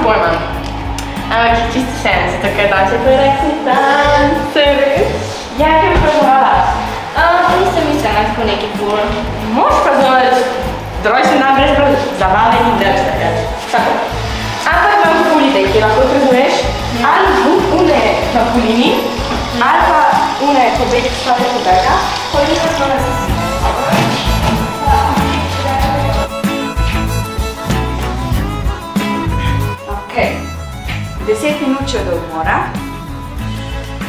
pojma. Ampak čisto vseeno, zato ker danes je tvoj rojstni dan, se res? Ja, kaj bi praznovala? Nisem mislila na tako neki ful. Moš praznovati rojstni dan brez zabave in nič takrat. Tako. Ampak imam ful idej, ki lahko praznuješ. Ali une trampolini, ali pa une pobeg stave pobega. Koliko smo nas Okay. 10 minut še do odmora.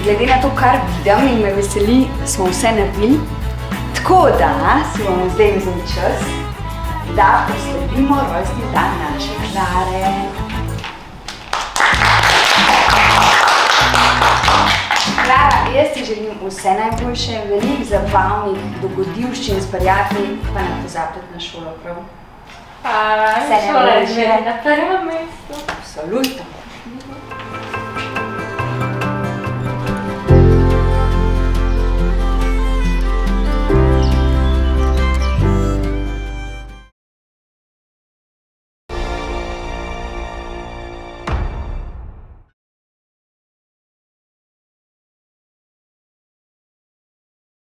Glede na to, kar vidim in me veseli, smo vse naredili. Tako da si bomo zdaj vzeli čas, da proslavimo rojstni dan naše Klare. Klara, jaz ti želim vse najboljše, veliko zabavnih dogodivščin s prijatelji, pa ne pozabiti na šolo, prav? Hvala, šola je že na prvem mestu. Absolutno.